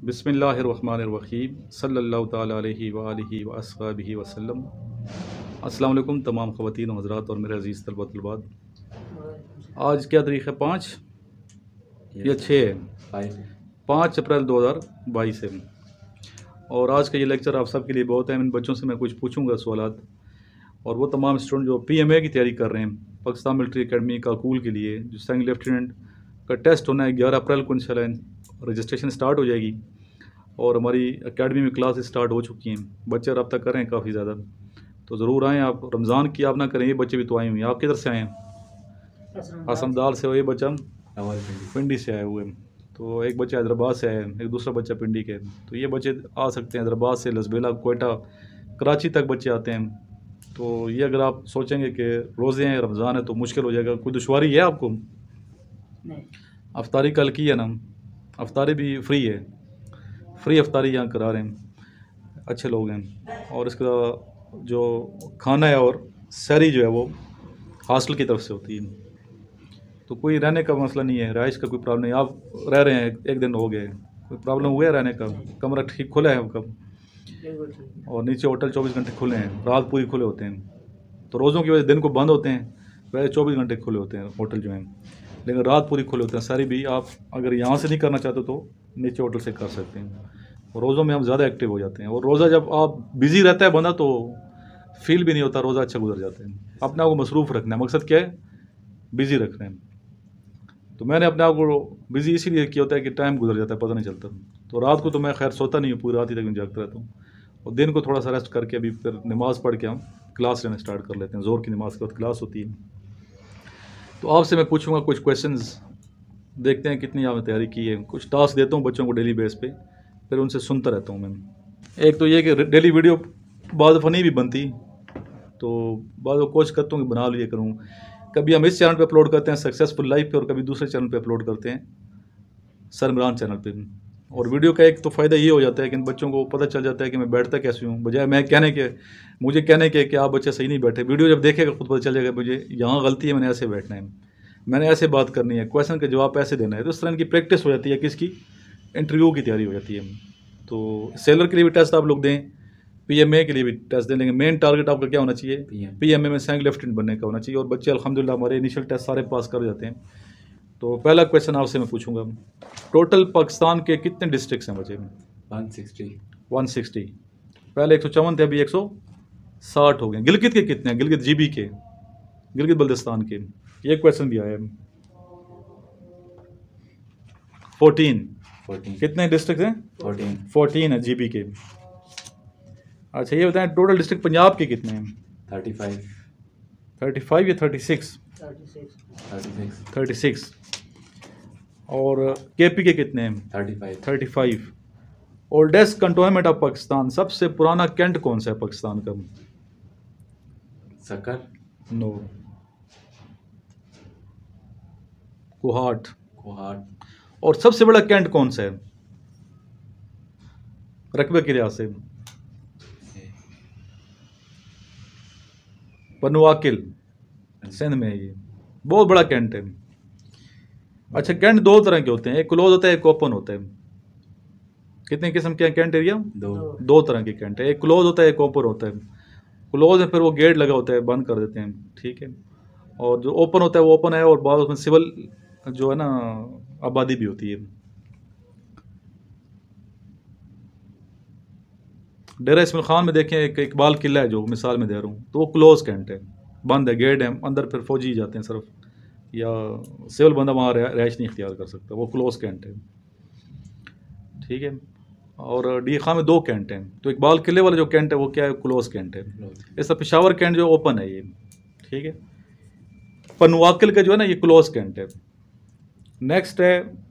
बिस्मिल्लाहिर्रहमानिर्रहीम सल्लल्लाहु ताला अलैहि व आलिहि व अस्हाबिहि वसल्लम। अस्सलाम वालेकुम तमाम ख़वातीन व हज़रात और मेरे अज़ीज़ तलबा तलबात। आज क्या तारीख़ है? 5 या 6 है? 5 अप्रैल 2022 है। और आज का ये लेक्चर आप सब के लिए बहुत है। इन बच्चों से मैं कुछ पूछूंगा सवालात, और वो तमाम स्टूडेंट जो PMA की तैयारी कर रहे हैं पाकिस्तान मिलिट्री अकेडमी काकूल के लिए, जो सेकंड लेफ्टिनेंट का टेस्ट होना है 11 अप्रैल को इंशाल्लाह रजिस्ट्रेशन स्टार्ट हो जाएगी। और हमारी एकेडमी में क्लास स्टार्ट हो चुकी हैं। बच्चे रब्ता कर रहे हैं काफ़ी ज़्यादा, तो ज़रूर आएँ आप। रमज़ान की आप ना करें, ये बच्चे भी तो आए हुए हैं। आप किधर से आए हैं? असमदाल से हो। ये बच्चा पिंडी से आए हुए हैं। तो एक बच्चा हैदराबाद से आया है, एक दूसरा बच्चा पिंडी के। तो ये बच्चे आ सकते हैं हैदराबाद से, लसबेला, कोयटा, कराची तक बच्चे आते हैं। तो ये अगर आप सोचेंगे कि रोज़े हैं, रमज़ान है, तो मुश्किल हो जाएगा। कोई दुश्वारी है आपको? नहीं। अफ्तारी कल की है ना, अफ्तारी भी फ्री है, फ्री अफ्तारी यहाँ करा रहे हैं, अच्छे लोग हैं। और इसका जो खाना है और सहरी जो है वो हॉस्टल की तरफ से होती है। तो कोई रहने का मसला नहीं है, रहाइश का कोई प्रॉब्लम नहीं। आप रह रहे हैं, एक दिन हो गए, कोई प्रॉब्लम हुआ है रहने का? कमरा ठीक खुला है आपका? और नीचे होटल 24 घंटे खुले हैं, रात पूरी खुले होते हैं। तो रोज़ों की वजह दिन को बंद होते हैं, वैसे 24 घंटे खुले होते हैं होटल जो हैं, लेकिन रात पूरी खुले होते हैं। सारी भी आप अगर यहाँ से नहीं करना चाहते तो नीचे होटल से कर सकते हैं। और रोज़ों में हम ज़्यादा एक्टिव हो जाते हैं। और रोज़ा जब आप बिज़ी रहता है बंदा तो फील भी नहीं होता, रोज़ा अच्छा गुजर जाता है। अपने आप को मसरूफ़ रखना है, मकसद क्या है? बिज़ी रखना है। तो मैंने अपने आप को बिज़ी इसीलिए किया होता है कि टाइम गुजर जाता है, पता नहीं चलता। तो रात को तो मैं खैर सोता नहीं हूँ, पूरी रात ही तक मैं जागता रहता हूँ। और दिन को थोड़ा सा रेस्ट करके अभी फिर नमाज़ पढ़ के हम क्लास लेना स्टार्ट कर लेते हैं। ज़ोर की नमाज के बाद क्लास होती है। तो आपसे मैं पूछूंगा कुछ क्वेश्चंस, देखते हैं कितनी आपने तैयारी की है। कुछ टास्क देता हूँ बच्चों को डेली बेस पे, फिर उनसे सुनता रहता हूँ मैं। एक तो ये कि डेली वीडियो बाद दफ़ा नहीं भी बनती, तो बाद कोशिश करता हूँ कि बना लिया करूँ। कभी हम इस चैनल पे अपलोड करते हैं सक्सेसफुल लाइफ पे, और कभी दूसरे चैनल पे अपलोड करते हैं सर इमरान चैनल पे। और वीडियो का एक तो फ़ायदा ये हो जाता है कि इन बच्चों को पता चल जाता है कि मैं बैठता कैसे हूँ, बजाय मैं कहने के, मुझे कहने के कि आप बच्चे सही नहीं बैठे। वीडियो जब देखेगा खुद पता चल जाएगा मुझे यहाँ गलती है, मैंने ऐसे बैठना है, मैंने ऐसे बात करनी है, क्वेश्चन का जवाब ऐसे देना है। तो इस तरह की प्रैक्टिस हो जाती है, किसकी? इंटरव्यू की तैयारी हो जाती है। तो सेलर के लिए भी टेस्ट आप लोग दें, PMA के लिए भी टेस्ट दें, लेकिन मेन टारगेट आपका क्या होना चाहिए? PMA में सेकंड लेफ्टिनेंट बनने का होना चाहिए। और बच्चे अल्हम्दुलिल्लाह हमारे इनिशियल टेस्ट सारे पास कर जाते हैं। तो पहला क्वेश्चन आपसे मैं पूछूंगा, टोटल पाकिस्तान के कितने डिस्ट्रिक्ट्स हैं बचे में? 160। पहले 154 थे, अभी 160 हो गए। गिलगित के कितने हैं? गिलगित GB के, गिलगित बल्तिस्तान के? ये क्वेश्चन भी आया है। 14 कितने डिस्ट्रिक्ट हैं? 14 है GB के। अच्छा ये बताएं टोटल डिस्ट्रिक्ट पंजाब के कितने हैं? 35 या 36? 36। और KP के कितने हैं? 35। ओल्डेस्ट कंटोनमेंट ऑफ पाकिस्तान, सबसे पुराना कैंट कौन सा है पाकिस्तान का? सक्कर? नो, कोहाट। और सबसे बड़ा कैंट कौन सा है रकबे के लिहाज से? पनुआकिल, सिंध में है, ये बहुत बड़ा कैंट है। अच्छा कैंट दो तरह के होते हैं, एक क्लोज होता है, एक ओपन होता है। कितने किस्म के कैंट एरिया? दो तरह के कैंट है, एक क्लोज होता है, एक ओपन होता है। क्लोज है फिर वो गेट लगा होता है, बंद कर देते हैं, ठीक है। और जो ओपन होता है वो ओपन है, और बाद उसमें सिविल जो है ना आबादी भी होती है। डेरा इस्माइल खान में देखें, एक इकबाल किला है जो मिसाल में दे रहा हूँ, तो वो क्लोज कैंट है, बंद है, गेट है, अंदर फिर फौजी जाते हैं सिर्फ, या सिविल बंदा वहाँ रहायश नहीं इख्तियार कर सकता, वो क्लोज कैंट है, ठीक है। और डी खां में 2 कैंट हैं। तो इकबाल किले वाला जो कैंट है वो क्या है? क्लोज कैंट है। ऐसा पेशावर कैंट जो ओपन है ये, ठीक है। पनुआकिल का जो है ना ये क्लोज कैंट है। नेक्स्ट है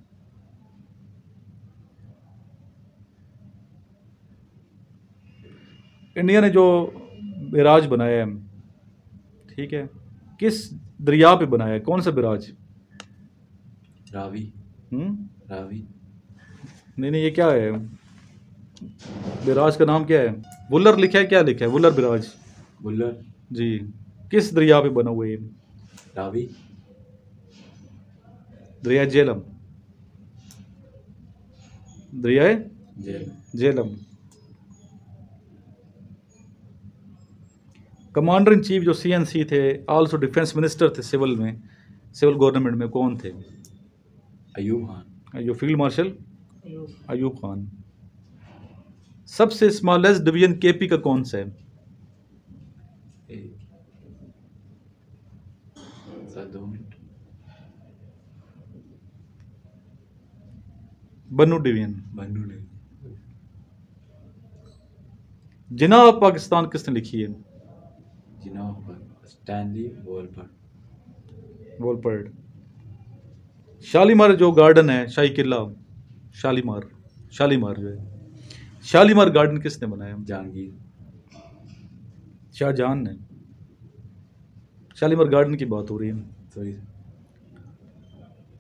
इंडिया ने जो बैराज बनाया है, ठीक है, किस दरिया पे बनाया है? कौन सा बैराज? रावी। रावी नहीं, ये क्या है? बैराज का नाम क्या है? वुलर लिखा है, क्या लिखा है? वुलर बैराज। वुलर जी, किस दरिया पे बना हुआ है? रावी। दरिया झेलम, दरिया झेलम। कमांडर इन चीफ जो CNC थे, आल्सो डिफेंस मिनिस्टर थे सिविल में, सिविल गवर्नमेंट में, कौन थे? अयूब खान। जो फील्ड मार्शल अयूब खान। सबसे स्मॉलेस्ट डिवीजन KP का कौन सा है? बन्नू डिवीजन। जिनाह ऑफ पाकिस्तान किसने लिखी है? स्टैनली वोलपर्ड। शालीमार जो गार्डन है, शाही किला, शालीमार जो है, शालीमार गार्डन किसने बनाया? जहांगीर। शाहजहां ने। शालीमार गार्डन की बात हो रही है। सॉरी।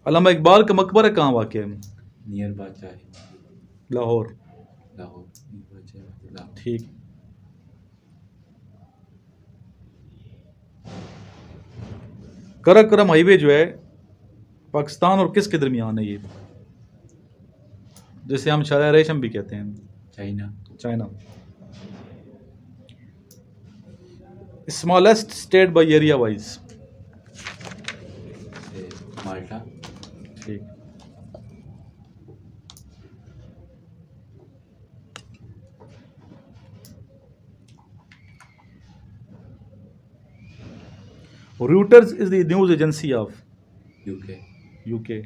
अल्लामा इकबाल का मकबरा कहाँ वाक़ है? नियर बादशाह। लाहौर। लाहौर। ठीक। कराकोरम हाईवे जो है पाकिस्तान और किसके दरमियान है? ये जिसे हम शायर रेशम भी कहते हैं। China. Smallest state by area wise? Malta. ठीक। Reuters is the news agency of UK.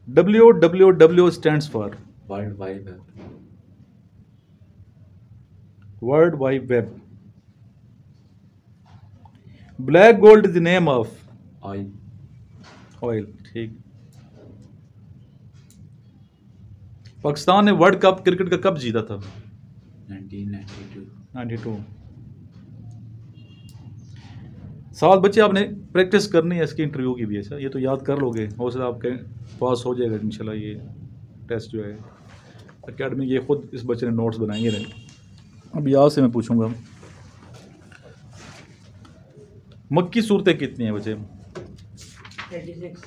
WWW stands for World Wide Web. Black gold is the name of oil. ठीक। पाकिस्तान ने वर्ल्ड कप क्रिकेट का कब जीता था? 1992। सवाल बच्चे आपने प्रैक्टिस करनी है इसकी, इंटरव्यू की भी है। ये तो याद कर लोगे, हो सकता है आपके पास हो जाएगा इंशाल्लाह। ये टेस्ट जो है एकेडमी, ये खुद इस बच्चे ने नोट्स बनाएंगे नहीं। अब यहाँ से मैं पूछूंगा, मक्की सूरतें कितनी हैं बच्चे? 86।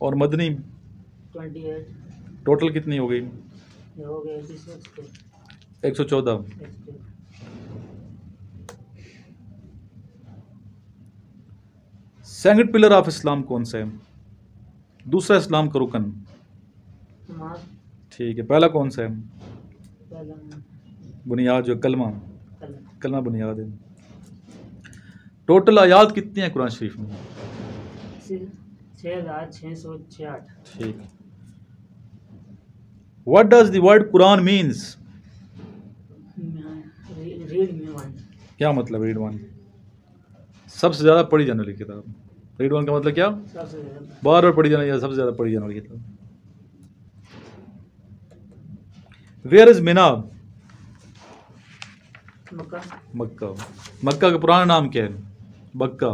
और मदनी 28। टोटल कितनी हो गई? हो गए 86। 114। सेकंड पिलर ऑफ इस्लाम कौन सा है? दूसरा इस्लाम का रुकन। ठीक है। पहला कौन सा है? बुनियाद जो कलमा बुनियाद है। टोटल आयात कितनी है कुरान शरीफ में? 6668। ठीक। What does the word Quran means? Read में वन। क्या मतलब रीड वन? सबसे ज्यादा पढ़ी जाने वाली किताब। रीड वन का मतलब क्या? सबसे ज्यादा बार बार पढ़ी जाने वाली, सबसे ज्यादा पढ़ी जाने वाली किताब। वेयर इज मिना? मक्का का पुराना नाम क्या है? बक्का।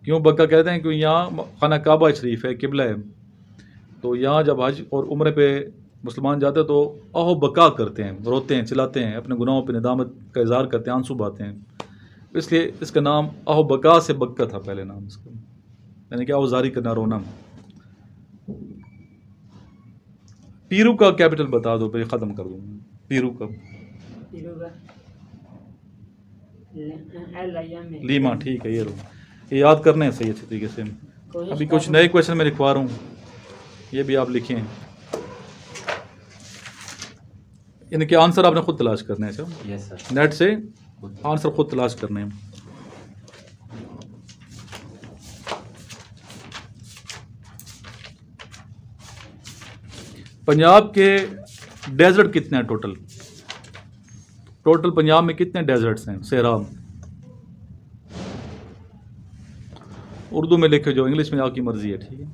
क्यों बक्का कहते हैं? क्योंकि यहाँ खाना काबा शरीफ है, किबला है। तो यहाँ जब हज और उम्र पे मुसलमान जाते हैं तो अहो बका करते हैं, रोते हैं, चिल्लाते हैं, अपने गुनाहों पे निदामत का इज़हार करते हैं, आंसू बहाते हैं। इसलिए इसका नाम अहो बका से बक्का था पहले नाम इसका, यानी कि आवाजारी करना, रोना। पीरू का कैपिटल बता दो, फिर ख़त्म कर दूँगा। पीरू का लीमा। ठीक है, ये याद करने हैं सही अच्छे तरीके से। अभी कुछ नए क्वेश्चन मैं लिखवा रहा हूँ, ये भी आप लिखें। इनके आंसर आपने खुद तलाश करने हैं। Yes sir. नेट से आंसर खुद तलाश करने हैं। पंजाब के डेजर्ट कितने हैं टोटल? टोटल पंजाब में कितने डेजर्ट्स हैं? सहराब। उर्दू में लिखे, जो इंग्लिश में आपकी मर्जी है। ठीक है,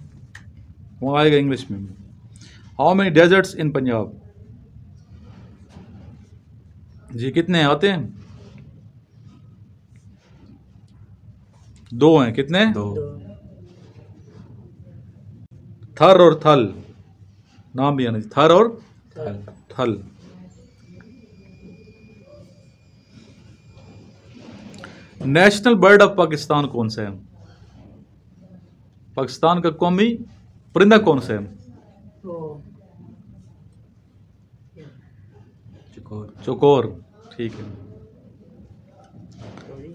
वो आएगा इंग्लिश में। हाउ मेनी डेजर्ट्स इन पंजाब? जी कितने आते हैं? 2 हैं। कितने? 2। थर और थल, नाम भी आना चाहिए। थर और थल। नेशनल बर्ड ऑफ पाकिस्तान कौन सा है? पाकिस्तान का कौमी परिंदा कौन सा है? चौकोर। चौकोर, ठीक है।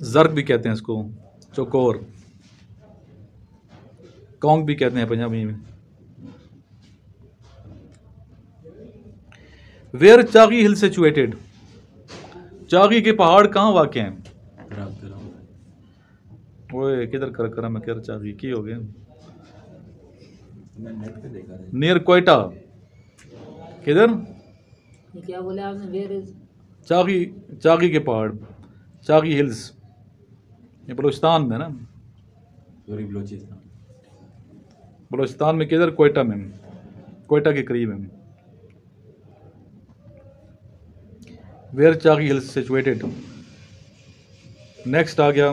जर्क भी कहते हैं इसको, चौकोर। कौंग भी कहते हैं पंजाबी में। Where Chagai hill situated, Chagai के पहाड़ कहाँ वाक़ हैं? ओए किधर कर करा मैं कर चागी की हो गया। मैं नेट पे देखा था। नियर कोयटा, किधर? ये क्या बोले आपने? Where is? चागी, चागी के पहाड़, चागी हिल्स, ये बलूचिस्तान में ना। सॉरी, बलूचिस्तान। बलूचिस्तान में किधर? कोयटा में, कोयटा के करीब है। Where Chagai hills situated. Next आ गया,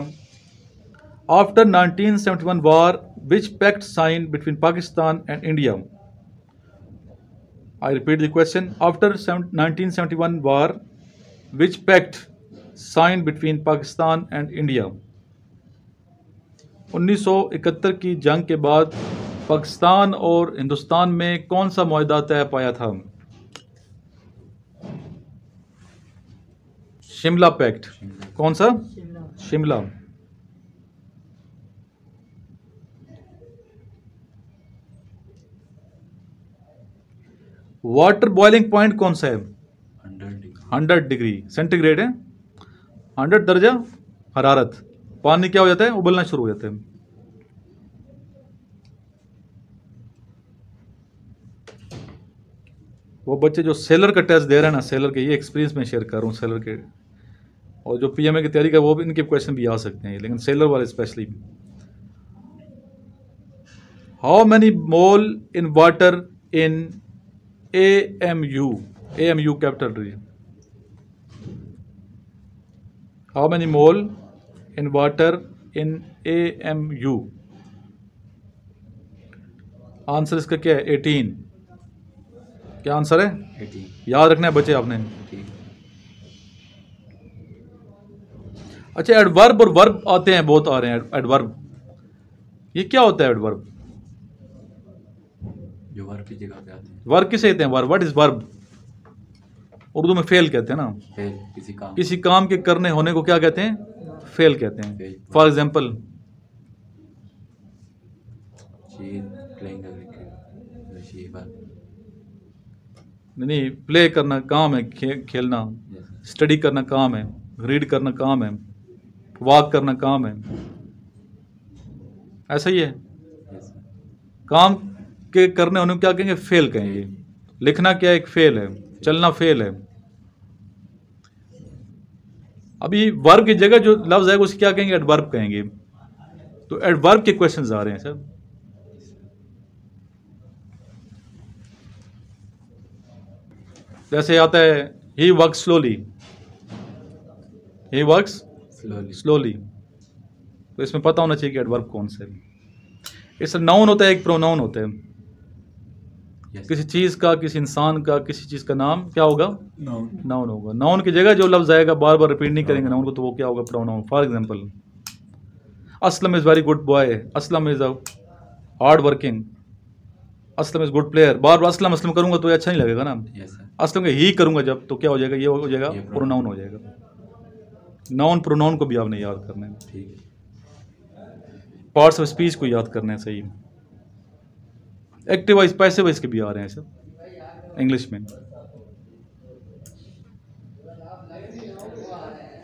after 1971 war which pact sign between Pakistan and India. I repeat the question, after 1971 war which pact sign between Pakistan and India. 1971 की जंग के बाद पाकिस्तान और हिंदुस्तान में कौन सा मुआहदा तय पाया था? शिमला पैक्ट। कौन सा? Shimla. Shimla. Water boiling point कौन सा है? 100 डिग्री सेंटीग्रेड है। 100 दर्जा हरारत। पानी क्या हो जाता है? उबलना शुरू हो जाता है। वो बच्चे जो सेलर का टेस्ट दे रहे हैं ना, सेलर के, ये एक्सपीरियंस में शेयर कर रहा हूँ सेलर के, और जो पीएमए की तैयारी कर वो भी इनके क्वेश्चन भी आ सकते हैं, लेकिन सेलर वाले specially. How many mole in water in AMU, AMU capital region. How many mole in water in AMU। Answer इसका क्या है? 18। क्या आंसर है? 18। याद रखना है बच्चे आपने। ठीक। अच्छा, एडवर्ब और वर्ब आते हैं, बहुत आ रहे हैं एडवर्ब। ये क्या होता है एडवर्ब? जो वर्ब की जगह पे आते हैं। वर्ब किसे कहते हैं? Verb, what is verb? Urdu में फेल कहते हैं ना। फेल, किसी काम के करने होने को क्या कहते हैं? फेल कहते हैं। फेल। फॉर एग्जाम्पल, प्लेइंग नहीं, प्ले करना काम है, खेलना। स्टडी करना काम है, रीड करना काम है, वॉक करना काम है। ऐसा ही है। काम के करने होने को क्या कहेंगे? फेल कहेंगे। लिखना क्या है? एक फेल है। चलना फेल है। अभी वर्ब की जगह जो लफ्ज है उसे क्या कहेंगे? एडवर्ब कहेंगे। तो एडवर्ब के क्वेश्चंस आ रहे हैं सर। जैसे आता है he works slowly, he works slowly, तो इसमें पता होना चाहिए कि एडवर्ब कौन सा है। इससे नाउन होता है, एक प्रोनाउन होता है। किसी चीज का, किसी इंसान का, किसी चीज का नाम क्या होगा? नाउन होगा। नाउन की जगह जो लफ्ज आएगा, बार बार रिपीट नहीं करेंगे नाउन को, तो वो क्या होगा? Pronoun. For example, Aslam is very good boy, Aslam is a hard working, Aslam is good player. बार बार असलम असलम करूंगा तो ये अच्छा नहीं लगेगा ना। असलम का ही करूंगा जब, तो क्या हो जाएगा? ये हो जाएगा प्रोनाउन हो जाएगा। नाउन प्रोनाउन को भी आपने याद करना है। ठीक है। पार्ट्स ऑफ स्पीच को याद करना है। सही। एक्टिव वॉइस, पैसिव वॉइस के भी आ रहे हैं सर इंग्लिश में।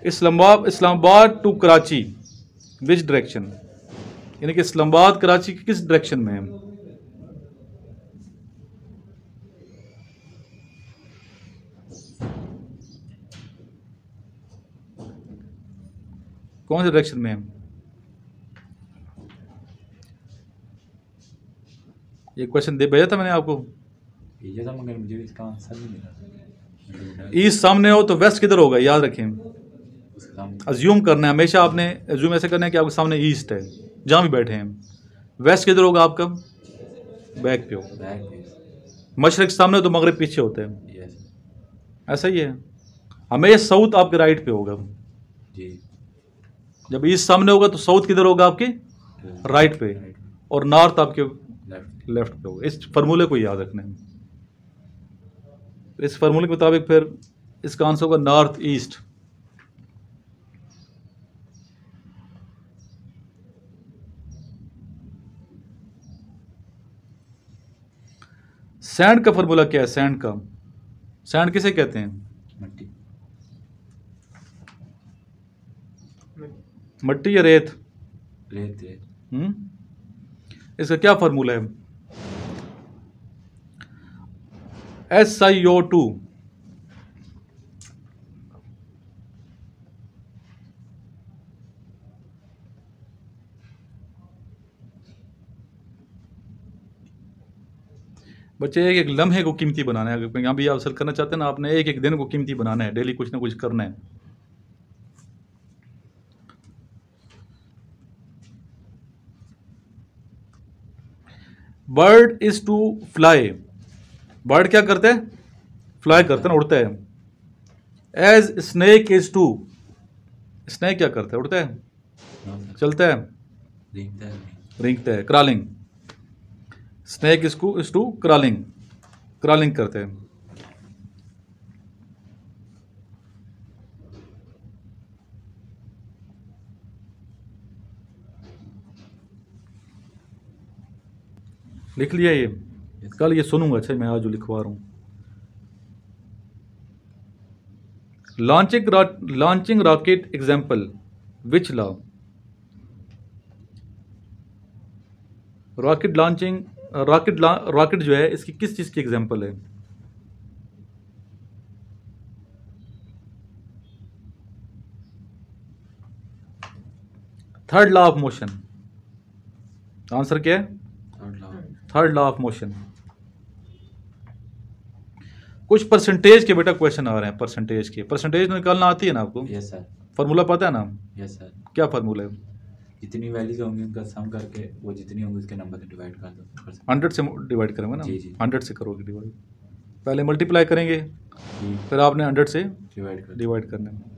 Islamabad to Karachi which direction, यानी कि इस्लामाबाद कराची की किस डायरेक्शन में है? कौन से डायरेक्शन में है? ये क्वेश्चन दे भेजा था मैंने आपको। भेजा था मगर मुझे इसका आंसर नहीं मिला। ईस्ट सामने हो तो वेस्ट किधर होगा? याद रखें, अज्यूम करना है हमेशा आपने। अज्यूम ऐसे करना है कि आपके सामने ईस्ट है, जहाँ भी बैठे हैं। वेस्ट किधर होगा आपका? बैक पे होगा। मशरक सामने हो तो मगरिब पीछे होता है। ऐसा ही है। हमेशा साउथ आपके राइट पे होगा जी। जब ईस्ट सामने होगा तो साउथ किधर होगा? आपके राइट पे, और नॉर्थ आपके लेफ्ट पे होगा। इस फार्मूले को याद रखना है। इस फार्मूले के मुताबिक फिर इसका आंसर होगा नॉर्थ ईस्ट। सैंड का फॉर्मूला क्या है? सैंड का, सैंड किसे कहते हैं? मट्टी। मट्टी या रेत? रेत रेत। इसका क्या फार्मूला है? SiO2। बच्चे एक एक लम्हे को कीमती बनाना है। अगर यहाँ भी आप हासिल करना चाहते हैं ना, आपने एक एक दिन को कीमती बनाना है, डेली कुछ ना कुछ करना है। Bird is to fly. Bird क्या करते हैं? फ्लाई करते हैं, उड़ता है। As snake is to. Snake क्या करता है? उड़ता है, चलता है, रेंगता है, crawling. Snake is to crawling, crawling करते हैं। लिख लिया ये? कल ये सुनूंगा। अच्छा, मैं आज जो लिखवा रहा हूं। Launching rocket example which law? Rocket launching, rocket जो है इसकी किस चीज की एग्जाम्पल है? Third law of motion. Answer क्या है? Third law of motion. कुछ परसेंटेज के बेटा क्वेश्चन आ रहे हैं, परसेंटेज के। परसेंटेज निकालना आती है ना आपको? Yes sir. फार्मूला पता है ना? Yes sir. क्या फार्मूला है? जितनी वैल्यूज होंगी उनका सम करके वो जितनी होंगी उसके नंबर से डिवाइड कर दो। 100 से डिवाइड करेंगे ना? जी जी। 100 से करोगे डिवाइड। पहले मल्टीप्लाई करेंगे, जी। फिर आपने 100 से डिवाइड डिवाइड करना है।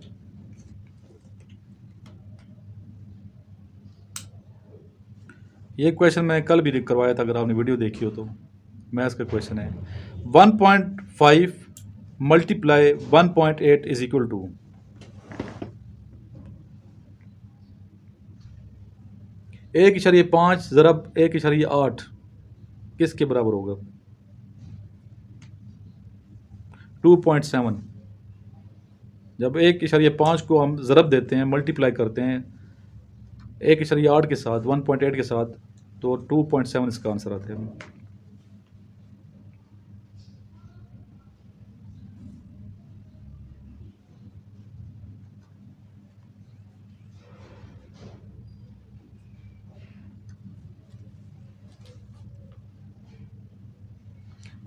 ये क्वेश्चन मैं कल भी करवाया था, अगर आपने वीडियो देखी हो तो। मैथ्स का क्वेश्चन है। 1.5 मल्टीप्लाई 1.8 इज इक्वल टू। एक इशारिये 5 ज़रब 1.8 किसके बराबर होगा? 2.7। जब 1.5 को हम ज़रब देते हैं, मल्टीप्लाई करते हैं 1.8 के साथ, 1.8 के साथ, तो 2.7 इसका आंसर आता है।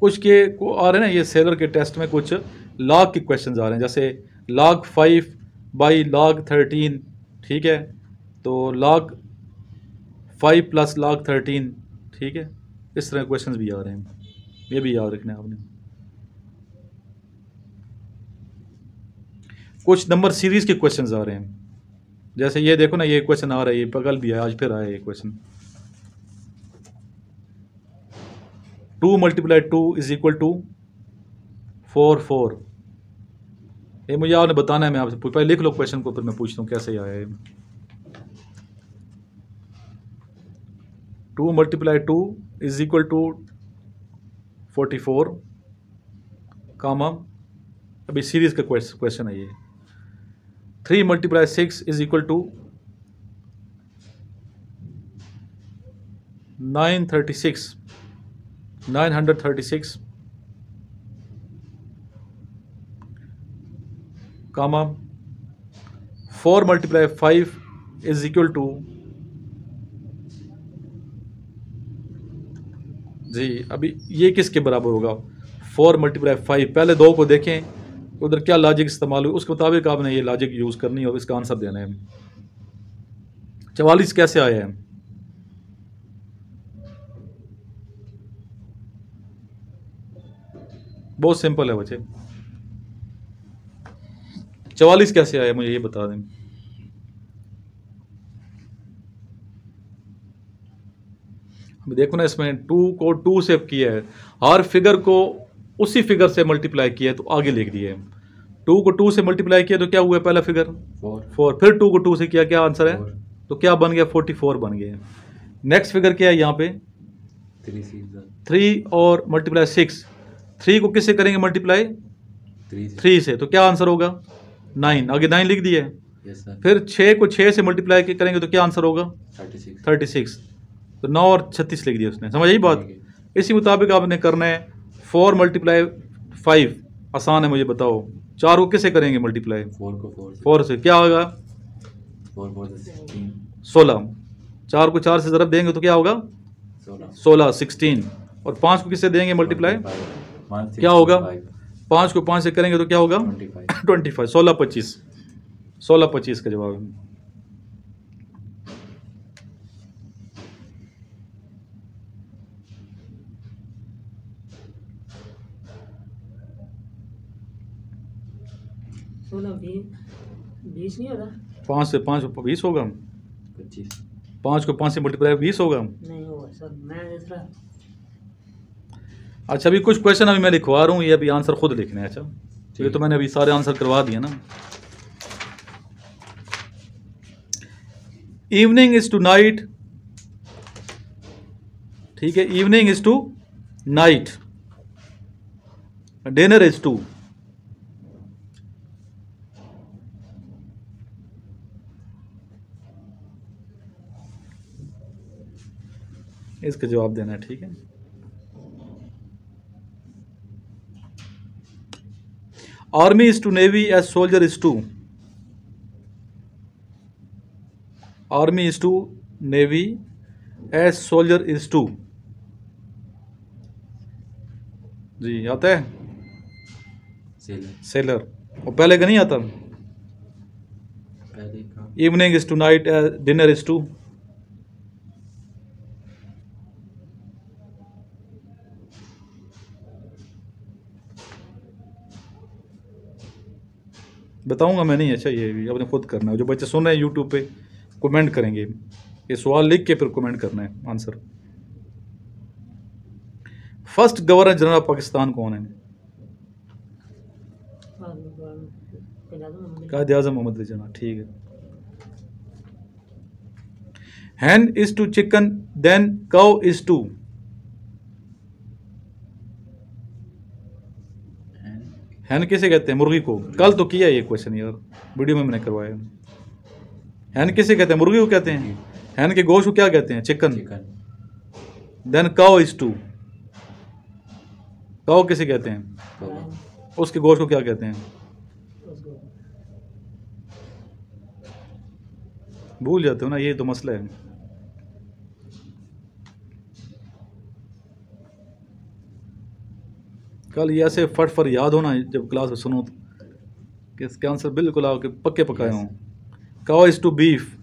कुछ के को आ रहे हैं ना, ये सेलर के टेस्ट में कुछ लॉग के क्वेश्चंस आ रहे हैं, जैसे log 5 बाई log 13, ठीक है? तो log 5 प्लस log 13, ठीक है? इस तरह क्वेश्चंस भी आ रहे हैं, ये भी याद रखना है आपने। कुछ नंबर सीरीज के क्वेश्चंस आ रहे हैं, जैसे ये देखो ना, ये क्वेश्चन आ रहा है, ये कल भी है, आज फिर आया ये question. 2 multiply 2 is equal to 4। ये मुझे आपने बताना है, मैं आपसे पहले लिख लो क्वेश्चन को, फिर मैं पूछता हूँ कैसे आया है। 2 multiply 2 is equal to 44, comma, अभी सीरीज का क्वेश्चन है ये। 3 multiply 6 is equal to 936, comma 4 multiply 5 is equal to, जी अभी ये किसके बराबर होगा? 4 मल्टीप्लाई 5। पहले दो को देखें उधर क्या लॉजिक इस्तेमाल हुई, उसके मुताबिक आपने ये लॉजिक यूज़ करनी है और इसका आंसर देना है। 44 कैसे आया है? बहुत सिंपल है बच्चे। 44 कैसे आया मुझे ये बता दें। अभी देखो ना, इसमें 2 को 2 से किया है, हर फिगर को उसी फिगर से मल्टीप्लाई किया है, तो आगे लिख दिया है। 2 को 2 से मल्टीप्लाई किया तो क्या हुआ पहला फिगर? 4। फिर 2 को 2 से किया, क्या आंसर है? 4 तो क्या बन गया? 44 बन गया। नेक्स्ट फिगर क्या है यहाँ पे? 3 और मल्टीप्लाई 6। 3 को किससे करेंगे मल्टीप्लाई? 3 से, तो क्या आंसर होगा? 9। आगे 9 लिख दिया है। Yes sir. फिर 6 को 6 से मल्टीप्लाई करेंगे तो क्या आंसर होगा? 36। तो 9 और 36 लिख दिया उसने। समझ आई बात? इसी मुताबिक आपने करना है 4 मल्टीप्लाई 5। आसान है, मुझे बताओ 4 को किससे करेंगे मल्टीप्लाई? 4 से क्या होगा? 16। 4 को 4 से ज़रब देंगे तो क्या होगा? 16 16। और 5 को किससे देंगे मल्टीप्लाई? क्या होगा? 5 को 5 से करेंगे तो क्या होगा? 25। 16 25। 16 25 का जवाब है। सोलह 20 नहीं होगा? 5 से 5 20 होगा। 5 को 5 से मल्टीप्लाई 20 होगा। नहीं होगा सर, मैं दूसरा। अच्छा, अभी कुछ क्वेश्चन अभी मैं लिखवा रहा हूँ, ये अभी आंसर खुद लिखने हैं। अच्छा, ये तो मैंने अभी सारे आंसर करवा दिए ना। इवनिंग इज टू नाइट, ठीक है, evening is to night, dinner is to. इसका जवाब देना है, ठीक है। Army is to navy as soldier is to. Army is to navy as soldier is to. जी आता है? सेलर। और पहले का नहीं आता? Evening is to night as dinner is to. बताऊंगा मैं नहीं। अच्छा, ये भी आपने खुद करना है। जो बच्चे सुन रहे हैं यूट्यूब पे कमेंट करेंगे, ये सवाल लिख के फिर कमेंट करना है answer. First governor general of Pakistan कौन है? कायद आज़म मोहम्मद अली जिन्ना, ठीक है। Hen is to chicken then cow is to. Hen किसे कहते हैं? मुर्गी को। कल तो किया ये क्वेश्चन यार, वीडियो में मैंने करवाया। हैन किसे कहते हैं? मुर्गी को कहते हैं। हैन के गोश्त को क्या कहते हैं? Chicken. Then cow is to. Cow किसे कहते हैं? उसके गोश्त को क्या कहते हैं? भूल जाते हो ना, ये तो मसला है। कल ये ऐसे फट फट याद होना जब क्लास में सुनो कि इसके आंसर बिल्कुल आपके पक्के पकाए हों। Cow is to beef.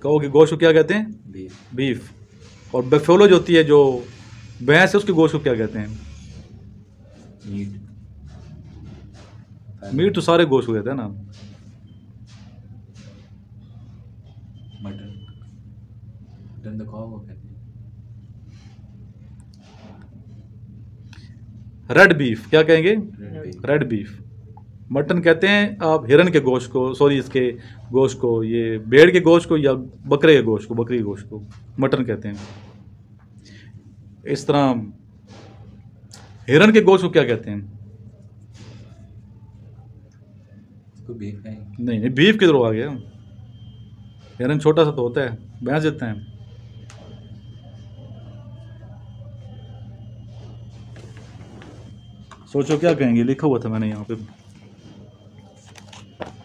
Cow के गोश्त को क्या कहते हैं? बीफ। और बफेलो जो होती है, जो भैंस है, उसके गोश्त को क्या कहते हैं? मीट तो सारे गोश्त को कहते हैं ना। मटन तो काऊ को कहते हैं। रेड बीफ क्या कहेंगे? Red beef. मटन कहते हैं आप हिरन के गोश्त को, सॉरी इसके गोश्त को, ये भेड़ के गोश्त को या बकरे के गोश्त को, बकरी के गोश्त को मटन कहते हैं। इस तरह हिरन के गोश्त को क्या कहते हैं? बीफ है। नहीं नहीं, बीफ किधर आ गया? हिरन छोटा सा तो होता है, भैंस देते हैं। सोचो क्या कहेंगे, लिखा हुआ था मैंने यहाँ पे,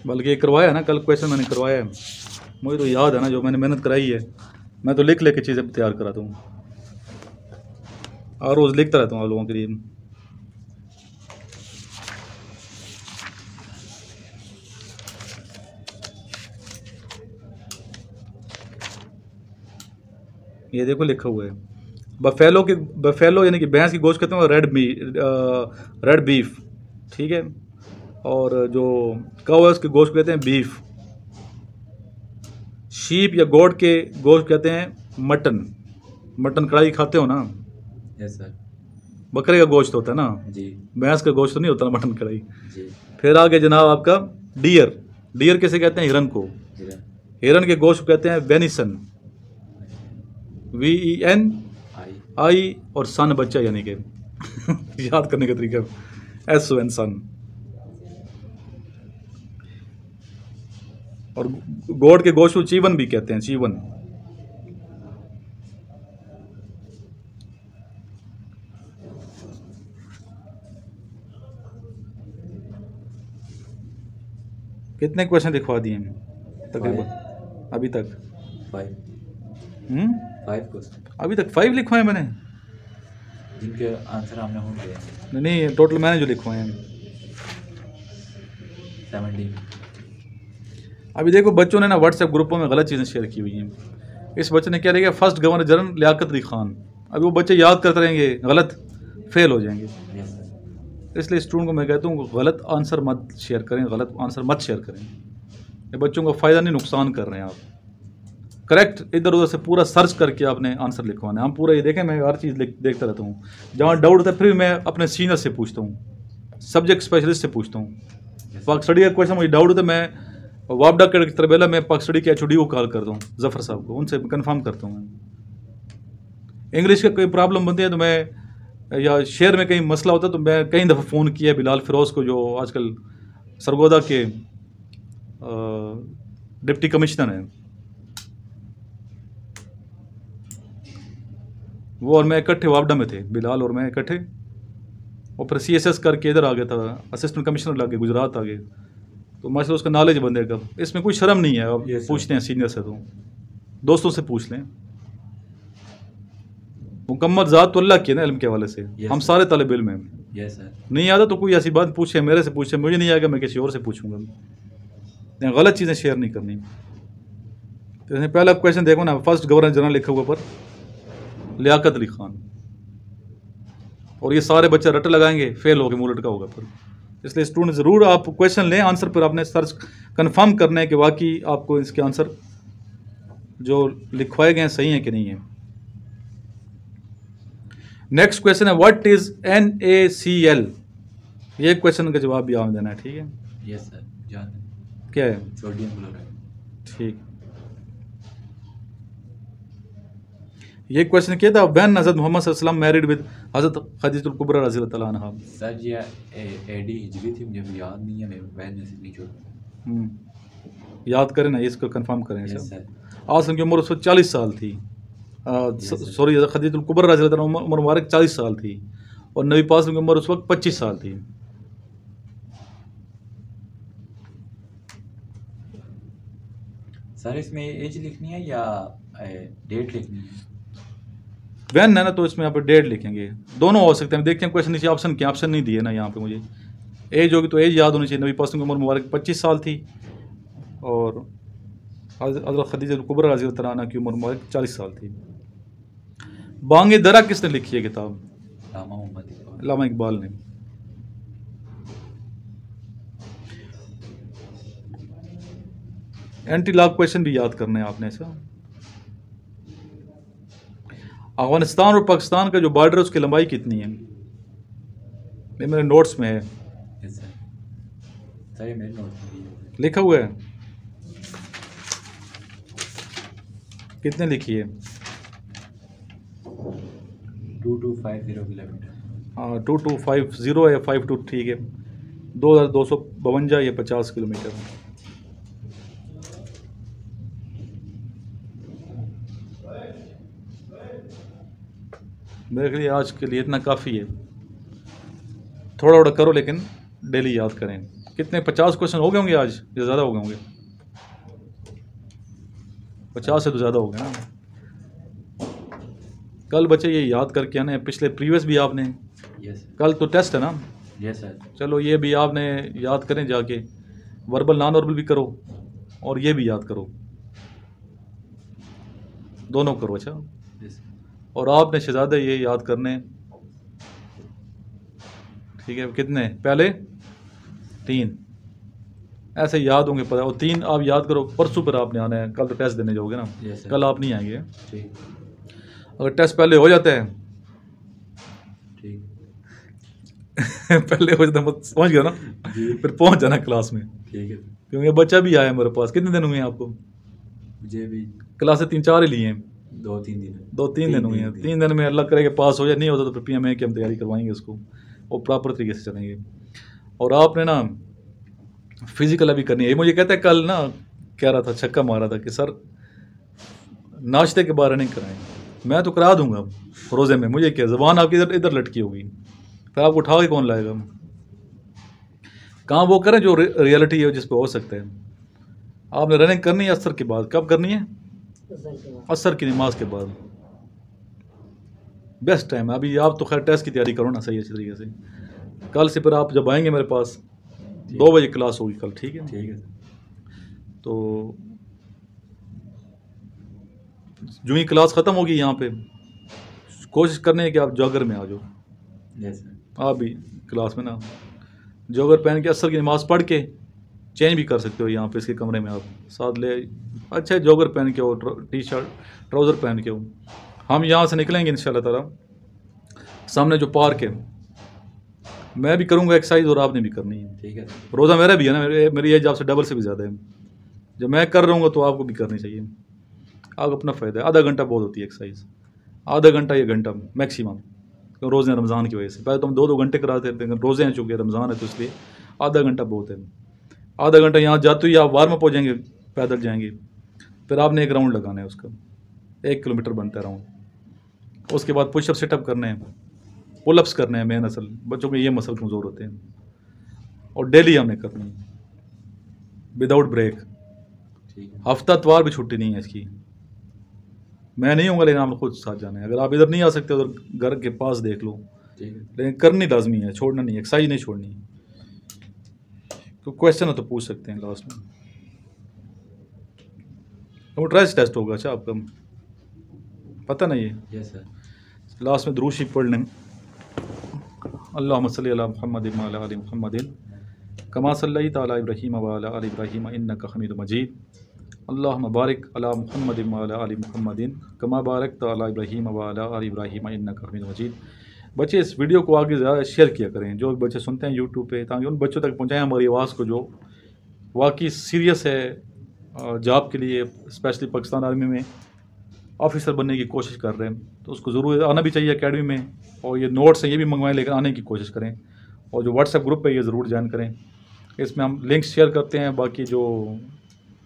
बल्कि करवाया है ना, कल क्वेश्चन मैंने करवाया है, मुझे तो याद है ना, जो मैंने मेहनत कराई है, मैं तो लिख के चीज़ें तैयार कराता हूँ और रोज़ लिखता रहता हूँ आप लोगों के लिए। ये देखो लिखा हुआ है, बफेलो यानी कि भैंस की गोश्त कहते हैं, रेड बीफ, ठीक है। और जो काऊ है उसके गोश्त कहते हैं बीफ। शीप या गोट के गोश्त कहते हैं मटन। मटन कढ़ाई खाते हो ना? Yes sir. बकरे का गोश्त होता है ना, जी भैंस का गोश्त तो नहीं होता ना, मटन कढ़ाई। जी फिर आगे जनाब आपका डियर। डियर किसे कहते हैं? हिरन को। हिरन हिरन के गोश्त को कहते हैं वेनिसन, VEN आई आई, और सन बच्चा यानी कि याद करने का तरीका SON सन। और गोट के गोश्त को चीवन भी कहते हैं, चीवन। कितने क्वेश्चन लिखवा दिए हैं तकरीबन अभी तक? 5 क्वेश्चन अभी तक 5 लिखवाए मैंने? जिनके आंसर हमने होंगे नहीं, टोटल मैंने जो लिखवाए हैं 17। अभी देखो बच्चों ने ना व्हाट्सएप ग्रुपों में गलत चीज़ें शेयर की हुई हैं। इस बच्चे ने क्या लिखा? First governor general Liaquat Ali Khan. अभी वो बच्चे याद करते रहेंगे, गलत फेल हो जाएंगे। Yes sir. इसलिए स्टूडेंट को मैं कहता हूँ गलत आंसर मत शेयर करें, गलत आंसर मत शेयर करें। ये बच्चों को फ़ायदा नहीं, नुकसान कर रहे हैं आप। करेक्ट इधर उधर से पूरा सर्च करके आपने आंसर लिखवाना है। हम पूरा ये देखें, मैं हर चीज़ देखता रहता हूँ। जहाँ डाउट होता है फिर मैं अपने सीनियर से पूछता हूँ, सब्जेक्ट स्पेशलिस्ट से पूछता हूँ। पाक स्टडी का क्वेश्चन मुझे डाउट होता है, मैं वापडा के तरबेला में पाक स्टडी के HOD को कॉल करता हूँ, जफ़र साहब को, उनसे कंफर्म करता हूँ। इंग्लिश का कोई प्रॉब्लम बनती है तो मैं, या शेयर में कहीं मसला होता है तो मैं कई दफ़ा फ़ोन किया बिलाल फिरोज़ को, जो आजकल सरगोदा के डिप्टी कमिश्नर हैं, वो और मैं इकट्ठे वापडा में थे, बिलाल और मैं इकट्ठे। और फिर CSS करके इधर आ गया था, असिस्टेंट कमिश्नर लग गए, गुजरात आ गए। तो माशाल्लाह उसका नॉलेज बंदे का, इसमें कोई शर्म नहीं है। अब Yes, पूछते हैं सीनियर से, तो दोस्तों से पूछ लें। मुकम्मल ज़ात तो अल्लाह की है ना, इल्म के हवाले से। Yes, हम sir. सारे तालिब इल्म हैं। Yes sir. नहीं आता तो कोई ऐसी बात पूछे, मेरे से पूछे, मुझे नहीं आएगा मैं किसी और से पूछूंगा। नहीं, गलत चीज़ें शेयर नहीं करनी। तो इसमें पहला क्वेश्चन देखो ना, फर्स्ट गवर्नर जनरल लिखा हुआ पर लियाकत अली खान, और ये सारे बच्चे रट लगाएंगे, फेल हो गए, मुंह लटका होगा फिर। इसलिए स्टूडेंट ज़रूर आप क्वेश्चन लें, आंसर पर आपने सर्च कंफर्म करना है कि वाकई आपको इसके आंसर जो लिखवाए गए हैं सही हैं कि नहीं है। नेक्स्ट क्वेश्चन है व्हाट इज NaCl। ये क्वेश्चन का जवाब भी आप देना है, ठीक है? Yes sir. जान क्या है? Sodium chloride. ठीक। ये क्वेश्चन किया था, व्हेन हज़रत मोहम्मद सल्लल्लाहु अलैहि वसल्लम मैरिड विद हज़रत खदीजतुल कुबरा रज़ी अल्लाह तआला अन्हा। सर ये AD हिजरी थी, मुझे याद नहीं है, मेरे बहन ने से नहीं छोड़। याद करें ना, इसको कंफर्म करें। Yes sir sir. आसम की उम्र उस वक्त 40 साल थी। सॉरी, खदीजतुल कुबरा रज़ी अल्लाह तआला अन्हा उम्र मुबारक 40 साल थी, और नबी पाक की उम्र उस वक्त 25 साल थी। सर इसमें एज लिखनी है या डेट लिखनी है? वैन है ना, तो इसमें यहाँ पर डेट लिखेंगे, दोनों हो सकते हैं। देखते हैं क्वेश्चन नीचे ऑप्शन क्या, ऑप्शन नहीं दिए ना यहाँ पे मुझे। एज होगी तो एज याद होनी चाहिए। नबी पाक की उम्र मुबारक 25 साल थी, और हज़रत खदीजा कुबरा रज़ी अल्लाह अन्हा की उम्र मुबारक 40 साल थी। बांगे दरा किसने लिखी है किताब? लामा मोहम्मद इकबाल। अल्लामा इकबाल ने। एंटी लॉग क्वेश्चन भी याद करना है आपने। ऐसा अफगानिस्तान और पाकिस्तान का जो बॉर्डर है उसकी लंबाई कितनी है? ये मेरे नोट्स में है, यस सर। सर ये मेरे नोट में भी है। लिखा हुआ है। कितने लिखी है? 2250 किलोमीटर। हाँ, 2250 या 52, ठीक है। 2252 या 50 किलोमीटर। मेरे लिए आज के लिए इतना काफ़ी है। थोड़ा थोड़ा करो लेकिन डेली याद करें। कितने 50 क्वेश्चन हो गए होंगे आज, या ज़्यादा हो गए होंगे? 50 से तो ज़्यादा हो गए ना। कल बच्चे ये याद करके आने, पिछले प्रीवियस भी आपने, यस कल तो टेस्ट है ना। Yes sir. चलो ये भी आपने याद करें जाके, वर्बल नॉन वर्बल भी करो और ये भी याद करो, दोनों करो। अच्छा, यस और आपने शहजादे ये याद करने, ठीक है? कितने? पहले 3 ऐसे याद होंगे पता, और 3 आप याद करो। परसों पर आपने आना है, कल तो टेस्ट देने जाओगे ना। Yes sir. कल आप नहीं आएंगे। ठीक अगर टेस्ट पहले हो जाता है ठीक पहले हो जाता पहुँच गया ना, जी फिर पहुँच जाना क्लास में, ठीक है। क्योंकि बच्चा भी आया मेरे पास। कितने दिन हुए हैं आपको? मुझे भी क्लास से 3-4 ही लिए हैं, 2-3 दिन 2-3 दिन हुए हैं। 3 दिन में अल्लाह करे कि पास हो जाए, नहीं होता तो फिर PMA की हम तैयारी करवाएंगे उसको और प्रॉपर तरीके से चलेंगे। और आपने ना फिजिकल अभी करनी है। ये मुझे कहता है कल ना, कह रहा था, छक्का मारा था कि सर नाश्ते के बारे नहीं कराएंगे। मैं तो करा दूंगा रोज़े में, मुझे क्या, ज़बान आपकी इधर इधर लटकी होगी, फिर आपको उठा के कौन लाएगा? कहाँ वो करें जो रियलिटी है जिस पे हो सकता है। आपने रनिंग करनी है असर के बाद। कब करनी है? असर की नमाज के बाद बेस्ट टाइम है। अभी आप तो खैर टेस्ट की तैयारी करो ना सही अच्छी तरीके से। कल से फिर आप जब आएंगे मेरे पास 2 बजे क्लास होगी कल, ठीक है? ठीक है। तो जो ही क्लास ख़त्म होगी यहाँ पे कोशिश करनी है कि आप जॉगर में आ जाओ। Yes sir. आप भी क्लास में ना जॉगर पहन के असर की नमाज़ पढ़ के चेंज भी कर सकते हो यहाँ पे इसके कमरे में। आप साथ ले अच्छा जॉगर पहन के हो, T-शर्ट ट्राउज़र पहन के हो। हम यहाँ से निकलेंगे इंशाल्लाह ताला, सामने जो पार्क है, मैं भी करूँगा एक्सरसाइज और आपने भी करनी है। ठीक है। रोज़ा मेरा भी है ना, मेरी एज आपसे डबल से भी ज़्यादा है। जब मैं कर रहा हूँ तो आपको भी करनी चाहिए। आप अपना फ़ायदा है, आधा घंटा बहुत होती है एक्सरसाइज, आधा घंटा या घंटा मैक्सिमम। क्यों रोज़े रमज़ान की वजह से पहले तो हम 2-2 घंटे कराते थे, रोज़े हैं चूँकि रमज़ान है तो इसलिए आधा घंटा बहुत है। आधा घंटा यहाँ जाते ही आप वार्म अप हो जाएंगे, पैदल जाएंगे, फिर आपने एक राउंड लगाना है उसका, 1 किलोमीटर बनता है राउंड। उसके बाद पुशअप सेटअप करने हैं, पुलअप्स करने हैं। मेन असल बच्चों के ये मसल कमज़ोर होते हैं, और डेली हमने करनी है विदाउट ब्रेक। ठीक है। हफ्ता इतवार भी छुट्टी नहीं है इसकी। मैं नहीं हूँगा लेकिन आप खुद साथ जाना है। अगर आप इधर नहीं आ सकते उधर घर के पास देख लो, ठीक है। लेकिन करनी लाजमी है, छोड़ना नहीं है, एक्सरसाइज नहीं छोड़नी है। तो क्वेश्चन हो तो पूछ सकते हैं लास्ट में। कंप्यूटराइज टेस्ट होगा। अच्छा आपका पता नहीं है? Yes sir. लास्ट में दुरूद शरीफ पढ़ लें। अल्लाहुम्मा सल्ली अला मुहम्मद व अला आलि मुहम्मद कमा सल्लैता अला इब्राहीम व अला आलि इब्राहीम इन्नका हमीदुम मजीद। अल्लाहुम्मा बारिक अला मुहम्मद व अला आलि मुहम्मद कमा बारकता अला इब्राहीम व अला आलि इब्राहीम इन्नका हमीदुम मजीद। बच्चे इस वीडियो को आगे ज़्यादा शेयर किया करें, जो बच्चे सुनते हैं यूट्यूब पे, ताकि उन बच्चों तक पहुँचाएँ हमारी आवाज़ को, जो वाकई सीरियस है जॉब के लिए, स्पेशली पाकिस्तान आर्मी में ऑफिसर बनने की कोशिश कर रहे हैं। तो उसको ज़रूर आना भी चाहिए एकेडमी में, और ये नोट्स हैं ये भी मंगवाएं, लेकिन आने की कोशिश करें। और जो व्हाट्सएप ग्रुप है ये ज़रूर ज्वाइन करें, इसमें हम लिंक्स शेयर करते हैं। बाकी जो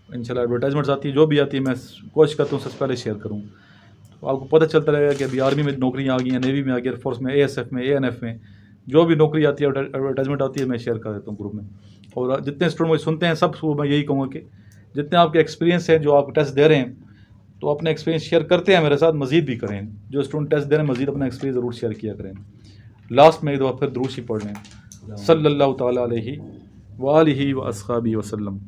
इंशाल्लाह एडवर्टाइजमेंट्स आती है, जो भी आती है, मैं कोशिश करता हूँ सबसे पहले शेयर करूँ, तो आपको पता चलता रहेगा कि अभी आर्मी में नौकरियाँ आ गई हैं, नेवी में आ गई, एयरफोर्स में, ASF में, ANF में, जो भी नौकरी आती है एडवर्टाइजमेंट आती है, मैं शेयर कर देता हूँ ग्रुप में। और जितने स्टूडेंट मुझे सुनते हैं सबको मैं यही कहूँगा कि जितने आपके एक्सपीरियंस हैं, जो आप टेस्ट दे रहे हैं, तो अपने एक्सपीरियंस शेयर करते हैं मेरे साथ, मज़ीद भी करें। जो स्टूडेंट टेस्ट दे रहे हैं मज़ीद अपना एक्सपीरियंस ज़रूर शेयर किया करें। लास्ट में एक दफ़ा फिर दुरूद शरीफ पढ़ लें, सल्लल्लाहु तआला अलैहि व आलिहि व अस्हाबिहि वसल्लम।